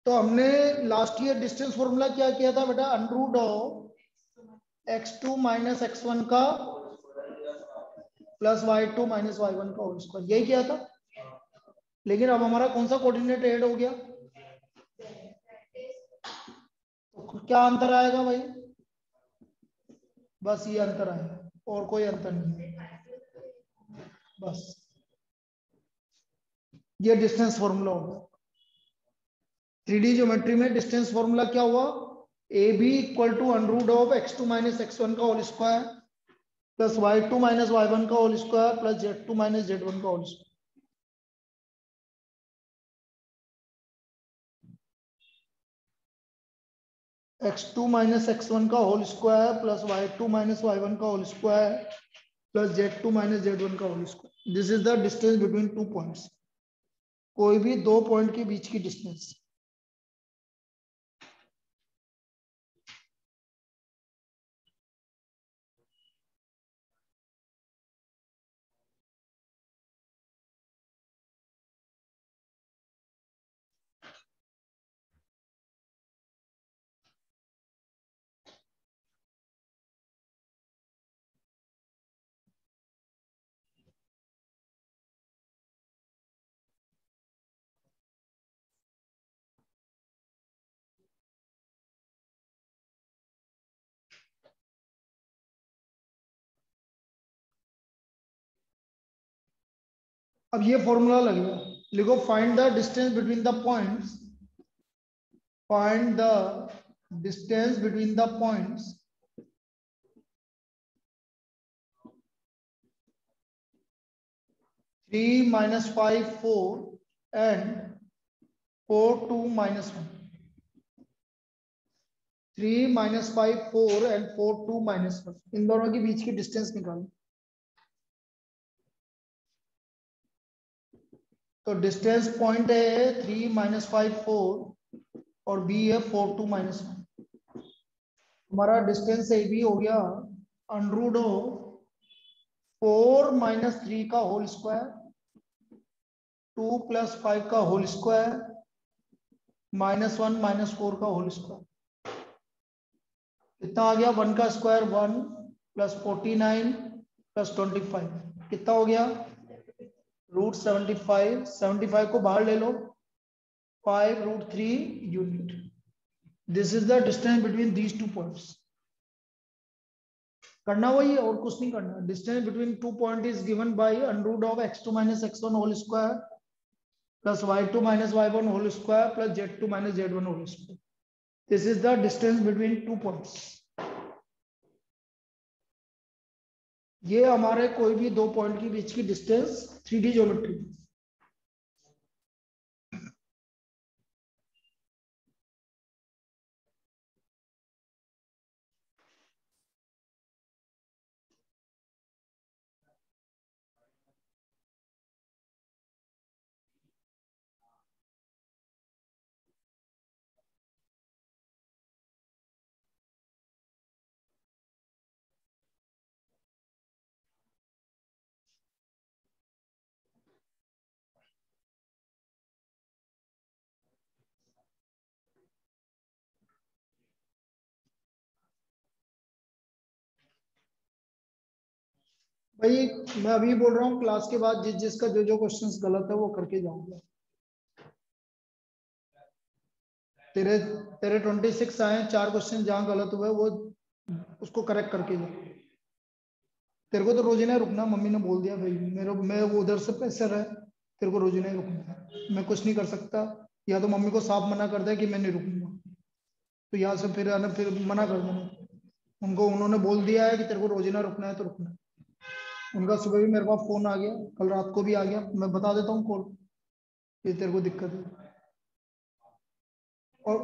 तो हमने last year distance formula क्या किया था बेटा, under of x2 minus x1 का प्लस y2 माइनस y1 का होल स्क्वायर, यही किया था। लेकिन अब हमारा कौन सा कोऑर्डिनेट ऐड हो गया, तो क्या अंतर आएगा भाई, बस ये अंतर आएगा और कोई अंतर नहीं है। बस ये डिस्टेंस फॉर्मूला होगा। 3D ज्योमेट्री में डिस्टेंस फॉर्मूला क्या हुआ, A B equal to under of x2 minus x1 का whole square plus y2 minus y1 का whole square plus z2 minus z1 का whole square. x2 minus x1 का whole square plus y2 minus y1 का whole square plus z2 minus z1 का whole square. This is the distance between 2 points, कोई भी 2 point के बीच की distance. अब ये फॉर्मूला लगेगा, लिखो find the distance between the points, find the distance between the points three minus 5 4 and 4 2 minus 1। 3 minus 5 4 and 4 2 minus 1, इन दोनों के बीच की डिस्टेंस निकालो। तो डिस्टेंस पॉइंट है 3 माइनस 5 4 और बी है 4 2 माइनस 1। हमारा डिस्टेंस ए बी हो गया अंडर ऑफ 4 माइनस 3 का होल स्क्वायर 2 प्लस 5 का होल स्क्वायर माइनस 1 माइनस 4 का होल स्क्वायर। कितना आ गया, 1 का स्क्वायर 1 प्लस 49 प्लस 25 कितना हो गया, रूट 75। 75 को बाहर ले लो, 5 root 3 unit. This is the distance between these 2 points. करना वही है और कुछ नहीं करना। Distance between 2 point is given by under of x2 minus x1 whole square plus y2 minus y1 whole square plus z2 minus z1 whole square. This is the distance between 2 points. ये हमारे कोई भी 2 point के बीच की distance 3D geometry. भाई मैं अभी बोल रहा हूँ, क्लास के बाद जिस जिसका जो जो क्वेश्चंस गलत है वो करके जाऊंगा। तेरे तेरे 26 आए, 4 क्वेश्चन जहां गलत हुए वो उसको करेक्ट करके जा। तेरे को तो रोज ही नहीं रुकना, मम्मी ने बोल दिया भाई, मेरे मैं वो उधर से प्रेशर है, तेरे को रोज ही नहीं रुकना। मैं कुछ नहीं कर सकता, या तो मम्मी को साफ मना कर दे कि मैं नहीं रुकूंगा, तो यहाँ से फिर आना, फिर मना कर देना उनको। उन्होंने बोल दिया है कि तेरे को रोज ही ना रुकना है तो रुकना। उनका सुबह भी मेरे पास फोन आ गया, कल रात को भी आ गया, मैं बता देता हूँ कॉल, ये तेरे को दिक्कत है। और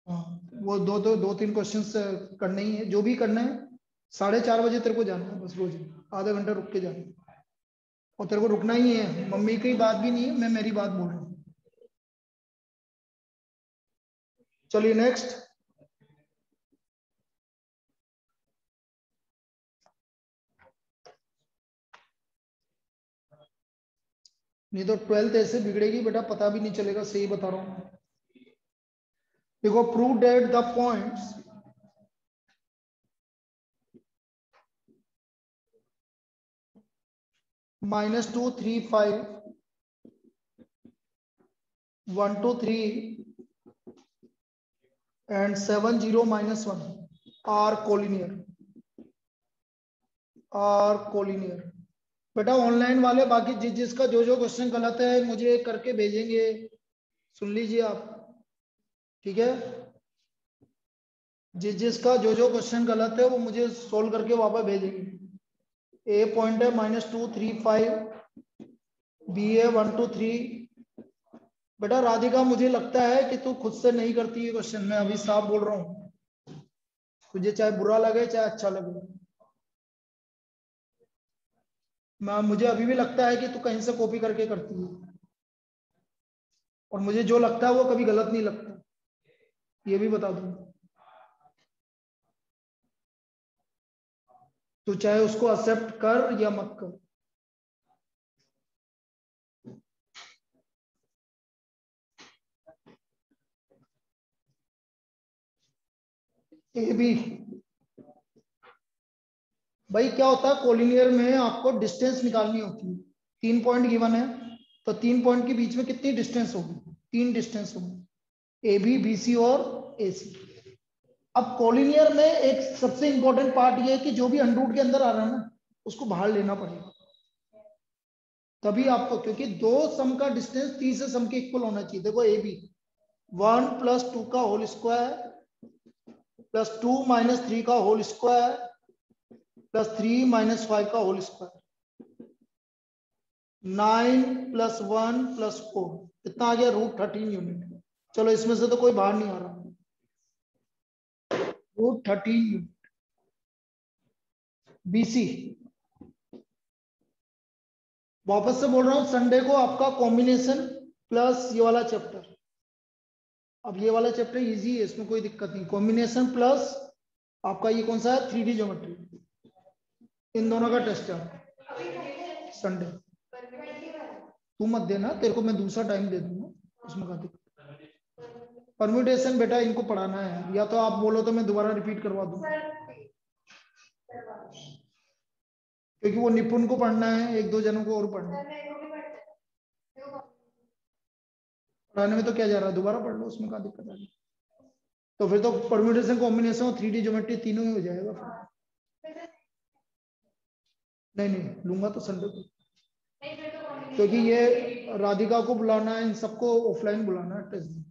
हाँ, वो दो तीन क्वेश्चन करने ही है, जो भी करना है। 4:30 बजे तेरे को जाना है बस, रोज आधा घंटा रुक के जाना है। और तेरे को रुकना ही है, मम्मी की बात भी नहीं है, मैं मेरी बात बोल रहा हूँ। चलिए नेक्स्ट। नहीं तो 12th ऐसे बिगड़ेगी बेटा, पता भी नहीं चलेगा, सही बता रहा हूँ। देखो prove that the points -2 3 5 1 2 3 and 7 0 -1 are collinear बेटा ऑनलाइन वाले बाकी जिसका जो क्वेश्चन गलत है मुझे करके भेजेंगे, सुन लीजिए आप, ठीक है। जिसका जो क्वेश्चन गलत है वो मुझे सोल्व करके वापस भेजेंगे। ए पॉइंट है -2 3 5, बी है 1 2 3। बेटा राधिका मुझे लगता है कि तू खुद से नहीं करती है क्वेश्चन, मैं अभी साफ बोल रहा हूँ, तुझे चाहे बुरा लगे चाहे अच्छा लगे। मुझे अभी भी लगता है कि तू कहीं से कॉपी करके करती है, और मुझे जो लगता है वो कभी गलत नहीं लगता, ये भी बता दूंगा। तो चाहे उसको एक्सेप्ट कर या मत कर। ए बी भाई क्या होता है कोलिनियर में, आपको डिस्टेंस निकालनी होती है। 3 पॉइंट गिवन है तो 3 पॉइंट के बीच में कितनी डिस्टेंस होगी, 3 डिस्टेंस होगी, ए बी बी सी और ए सी। अब कोलिनियर में एक सबसे इंपॉर्टेंट पार्ट ये है कि जो भी अंडरूट के अंदर आ रहा है ना उसको बाहर लेना पड़ेगा, तभी आपको, क्योंकि दो सम का डिस्टेंस तीसरे सम के इक्वल होना चाहिए। देखो ए बी 1 + 2 का होल स्क्वायर +2 - 3 का होल स्क्वायर +3 - 5 का होल स्क्वायर, 9 + 1 + 4 कितना आ गया, √13 यूनिट। चलो इसमें से तो कोई बाहर नहीं आ रहा, √13 यूनिट। बीसी वापस से बोल रहा हूं, संडे को आपका कॉम्बिनेशन प्लस ये वाला चैप्टर, अब ये वाला चैप्टर इजी है, इसमें कोई दिक्कत नहीं। कॉम्बिनेशन प्लस आपका ये कौन सा है, 3D ज्योमेट्री, इन दोनों का टेस्ट है संडे। तू मत देना, तेरे को मैं दूसरा टाइम दे दूंगा, उसमें का दिक्कत। परम्यूटेशन बेटा इनको पढ़ाना है, या तो आप बोलो तो मैं दोबारा रिपीट करवा दूं, क्योंकि वो निपुण को पढ़ना है, 1 2 जनों को और पढ़ना है। पढ़ाने में तो क्या जा रहा है, दोबारा पढ़ लो, उसमें क्या दिक्कत आ रही। तो फिर तो परम्यूटेशन कॉम्बिनेशन और 3D ज्योमेट्री तीनों ही हो जाएगा फिर। नहीं लूंगा तो संडे को, क्योंकि ये राधिका को बुलाना है, इन सबको ऑफलाइन बुलाना है टेस्ट देने,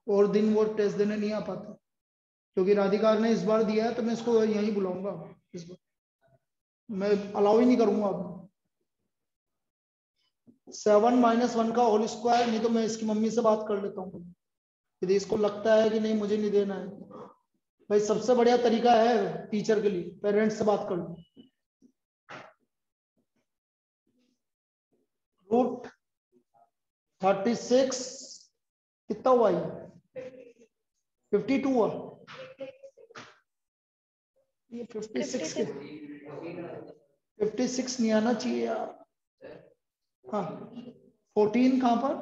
और दिन वो टेस्ट देने नहीं आ पाता, क्योंकि राधिका ने इस बार दिया है तो मैं इसको यहीं बुलाऊंगा इस बार, मैं अलाउ ही नहीं करूंगा अब। 7 - 1 का होल स्क्वायर, नहीं तो मैं इसकी मम्मी से बात कर लेता हूँ, यदि इसको लगता है कि नहीं मुझे नहीं देना है। भाई सबसे बढ़िया तरीका है टीचर के लिए, पेरेंट्स से बात कर लो। √36 कितना हुआ, ये 52 हुआ, ये 56 के 56 नहीं आना चाहिए यार। हाँ 14 कहाँ पर,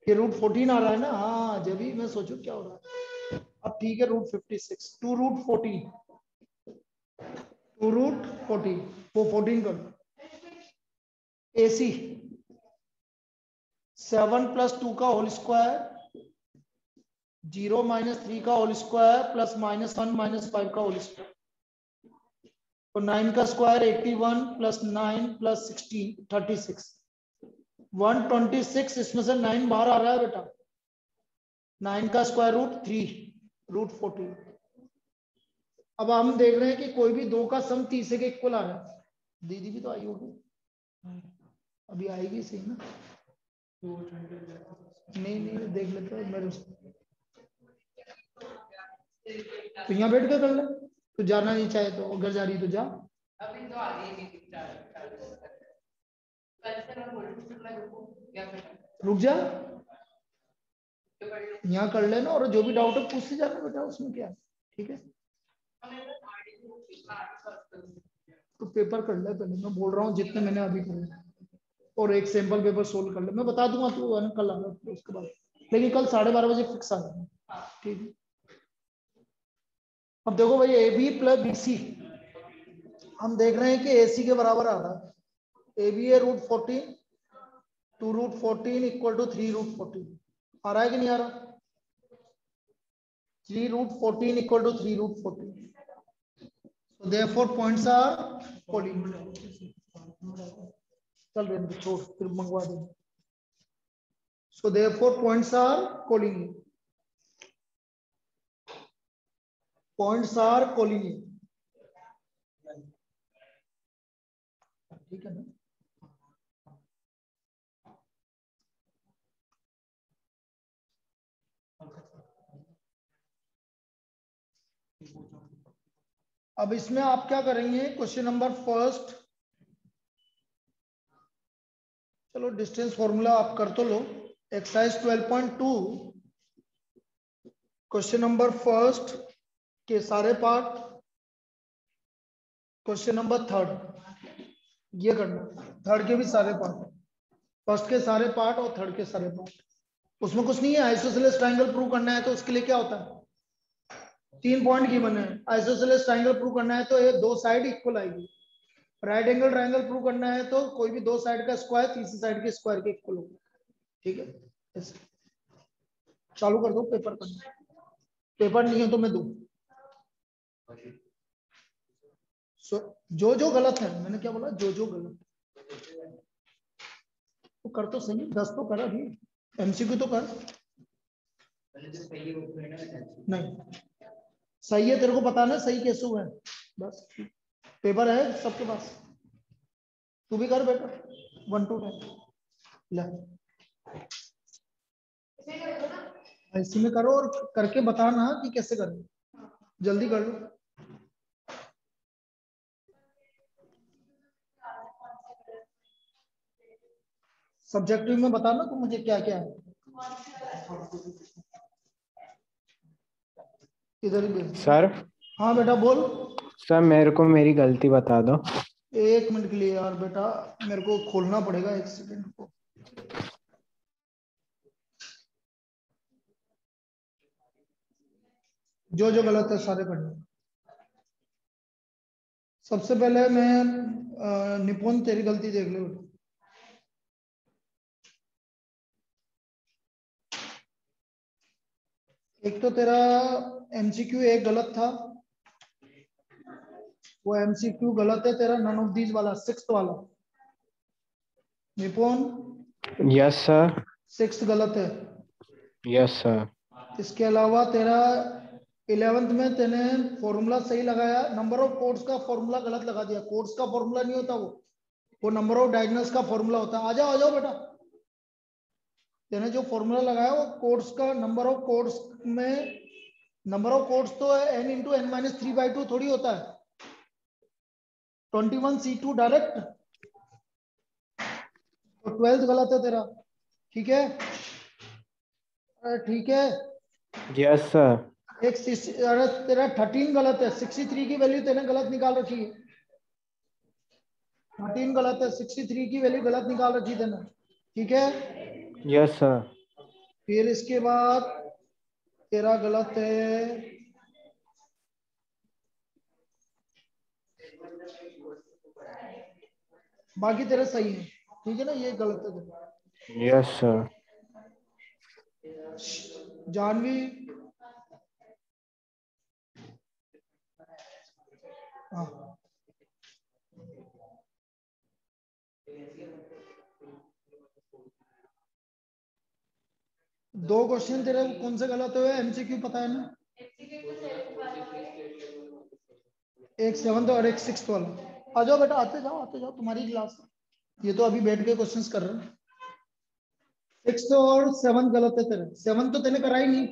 ये √14 आ रहा है ना, हाँ जब भी मैं सोचू क्या हो रहा है। अब ठीक है, √56 2√14 2√14 वो 14 कर लो। AC 7 + 2 का होल स्क्वायर 0 - 3 का होल स्क्वायर प्लस -1 - 5 का होल स्क्वायर, तो 9 का स्क्वायर 81 + 9 + 16 36 126। इसमें से 9 बाहर आ रहा है बेटा, 9 का स्क्वायर रूट 3 √14। अब हम देख रहे हैं कि कोई भी दो का सम तीसरे के इक्वल आ रहा है। दीदी भी तो आई होगी, अभी आएगी सही ना, नहीं देख लेते हैं मेरे, तो यहाँ बैठ के कर ले, तो जाना नहीं चाहे तो, घर जा रही तो जा, अभी तो आ रही रुक जा, यहाँ कर लेना, और जो भी डाउट है पूछते जाना बेटा, उसमें क्या है, ठीक है। तो पेपर कर ले पहले, मैं बोल रहा हूँ जितने मैंने अभी करे, और एक सैंपल पेपर सोल्व कर ले, मैं बता दूंगा तू कल आना उसके बाद। लेकिन कल 12:30 बजे फिक्स आ जाए, ठीक है। अब देखो भाई A B plus B C, हम देख रहे हैं कि ए सी के बराबर आ रहा है। ए बी है √14, 2√14 इक्वल टू 3√14, आ रहा है कि नहीं आ रहा? 3√14 equal to 3√14, so therefore points are collinear। चल रहे छोड़, फिर मंगवा देंगे। so therefore points are collinear, points are collinear, ठीक है ना। अब इसमें आप क्या करेंगे, क्वेश्चन नंबर फर्स्ट, चलो डिस्टेंस फॉर्मूला आप कर तो लो। एक्सरसाइज 12.2 क्वेश्चन नंबर फर्स्ट के सारे पार्ट, क्वेश्चन नंबर थर्ड ये करना, थर्ड के भी सारे पार्ट, फर्स्ट के सारे पार्ट और थर्ड के सारे पार्ट। उसमें कुछ नहीं है, आइसोसेलेस ट्रायंगल प्रूव करना है तो उसके लिए क्या होता है, 3 पॉइंट गिवन है। आइसोसेलेस ट्रायंगल प्रूव करना है तो ये दो साइड इक्वल आएगी। राइट एंगल ट्रायंगल प्रूव करना है तो कोई भी दो साइड का स्क्वायर तीसरी साइड के स्क्वायर के इक्वल होगा, ठीक है। चालू कर दो पेपर पढ़ना, पेपर नहीं है तो मैं दूं। जो जो गलत है, मैंने क्या बोला, जो जो गलत तो कर तो सही, 10 तो कर, अभी एमसीक्यू तो कर। नहीं सही है, तेरे को पता ना सही कैसे हुआ है, बस पेपर है सबके पास, तू भी कर बेटा 1 to 10 ले, ऐसे में करो और करके बताना कि कैसे करें, जल्दी कर लो। सब्जेक्टिव में बताना तो मुझे क्या क्या है, इधर ही भेज। सर। हाँ बेटा बोल। सर मेरे को मेरी गलती बता दो। 1 मिनट के लिए यार बेटा, मेरे को खोलना पड़ेगा, 1 सेकंड को। जो जो गलत है सारे पढ़ना। सबसे पहले मैं निपुण तेरी गलती देख लो। एक तो तेरा एमसीक्यू एक गलत था, वो एमसीक्यू गलत है तेरा, नन ऑफ दीज वाला, 6th वाला निपुण। Yes sir. 6th गलत है। Yes sir. इसके अलावा तेरा 11th में तेने फॉर्मूला सही लगाया, नंबर ऑफ कोड्स का फॉर्मूला गलत लगा दिया। कोड्स का फॉर्मूला नहीं होता वो नंबर ऑफ डायगोनल्स का फॉर्मूला होता है। आ जाओ बेटा, तेने जो फॉर्मूला लगाया वो कोड्स का, नंबर ऑफ कोड्स में, नंबर ऑफ कोड्स तो n इंटू n माइनस 3/2 थोड़ी होता है, 21C2 डायरेक्ट, तो 12th गलत है तेरा, ठीक है। ठीक है। Yes sir. अरे तेरा 13 गलत है, 63 की वैल्यू तेने गलत निकाल रखी है, 13 गलत है, 63 की वैल्यू गलत निकाल रखी तेने, ठीक है। Yes sir. फिर इसके बाद तेरा गलत है, बाकी तेरे सही है, ठीक है ना, ये गलत है तेरा। Yes sir. जानवी, हाँ दो क्वेश्चन तेरे कौन से गलत हुए, एमसीक्यू पता है ना, एक 7th और एक 6th वाला। आ जाओ बेटा, आते जाओ तुम्हारी क्लास, ये तो अभी बैठ के क्वेश्चंस कर रहे हैं। 6th और 7th गलत है तेरे, 7th तो तेने करा ही नहीं।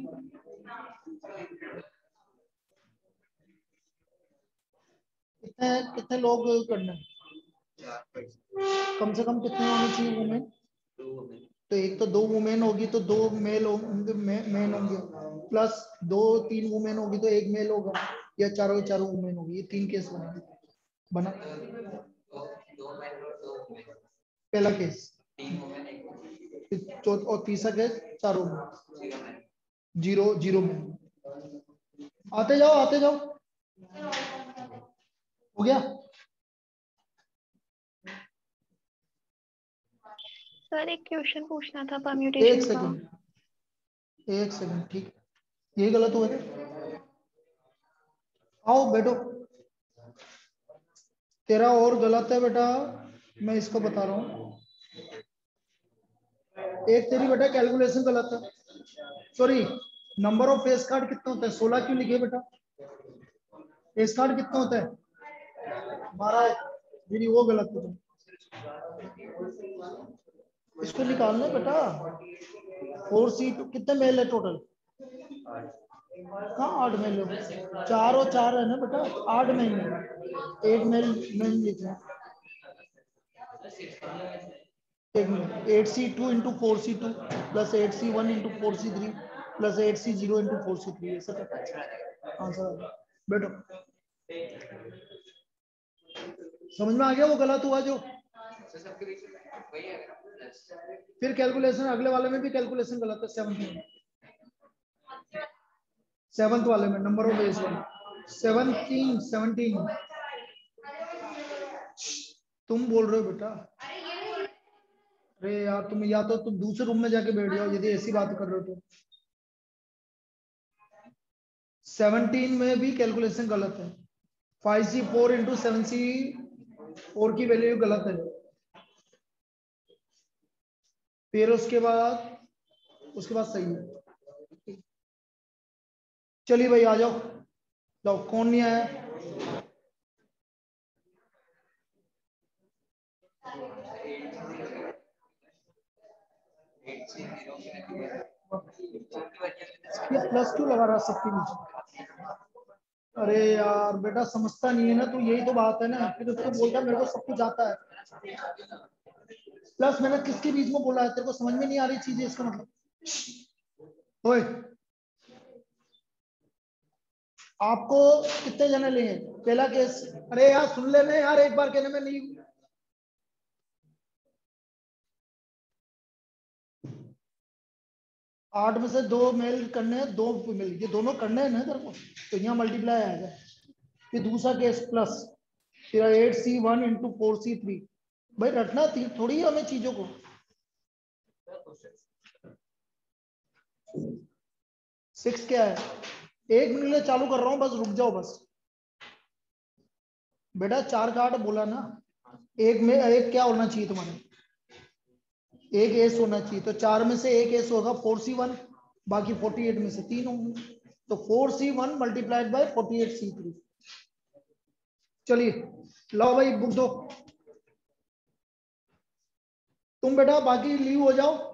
कितने कितने लोग करना है, कम से कम कितने होने चाहिए वुमेन, तो एक तो 2 वुमेन होगी तो 2 मेल होंगे, मेन होंगे, प्लस 2-3 वुमेन होगी तो 1 मेल होगा, या चारों के चारों वुमेन होगी, ये 3 केस बना। पहला केस, और तीसरा के चारों में, 0 0 में। आते जाओ आते जाओ, हो गया। सर एक क्वेश्चन पूछना था एक परम्यूटेशन का। सेकंड, एक सेकंड, ठीक, यही गलत हुआ था। आओ बैठो, तेरा और गलत है बेटा, मैं इसको बता रहा हूँ। एक तेरी बेटा कैलकुलेशन गलत है, sorry, number of face card कितना होता है, 16 क्यों लिखे बेटा? फेस कार्ड कितना होता है? 12, मेरी वो गलत है। इसको निकालना बेटा। 4C2 कितने मेल है टोटल? कहाँ 8 मेल है? 4 और 4 है ना बेटा, 8 मेल है। 8 मेल मेल लिखे हैं। 8C2 into 4C2 plus 8C1 into 4C3 plus 8C0 into 4C3, ऐसा करता है आंसर। बैठो, समझ में आ गया वो गलत हुआ जो? फिर कैलकुलेशन अगले वाले में भी कैलकुलेशन गलत है, 7th वाले में नंबर ऑफ बेस 17 तुम बोल रहे हो बेटा? अरे यार तुम या तो तुम दूसरे रूम में जाके बैठ जाओ यदि ऐसी बात कर रहे हो तो। 17 में भी कैलकुलेशन गलत है। 5C4 इंटू 7C4 की वैल्यू गलत है। फिर उसके बाद सही है। चलिए भाई आ जाओ, जाओ, कौन नहीं आया? प्लस क्यों लगा रहा सबके नीचे? अरे यार बेटा समझता नहीं है ना तू, यही तो बात है ना, फिर उसको बोलता मेरे को सब कुछ आता है। प्लस मैंने किसके बीच में बोला है, तेरे को समझ में नहीं आ रही चीजें, इसका मतलब। ओए आपको कितने जने लेंगे पहला केस? अरे यार सुन लेने यार, एक बार कहने में नहीं। आठ में से 2 मेल करने हैं, 2 फीमेल, ये दोनों करने हैं ना तेरे को, तो यहाँ मल्टीप्लाई आएगा। फिर दूसरा केस प्लस, फिर 8C1 इंटू 4C3। भाई रटना थोड़ी है हमें चीजों को। 6 क्या है? 1 मिनट में चालू कर रहा हूँ, बस रुक जाओ बस बेटा। 4 का 8 बोला ना, एक में एक क्या होना चाहिए तुम्हारे? एक एस होना चाहिए, तो 4 में से एक एस होगा 4C1, बाकी 48 में से 3 होंगे, तो 4C1 मल्टीप्लाइड बाय 48C3। चलिए लो भाई बुक दो तुम बेटा, बाकी लीव हो जाओ।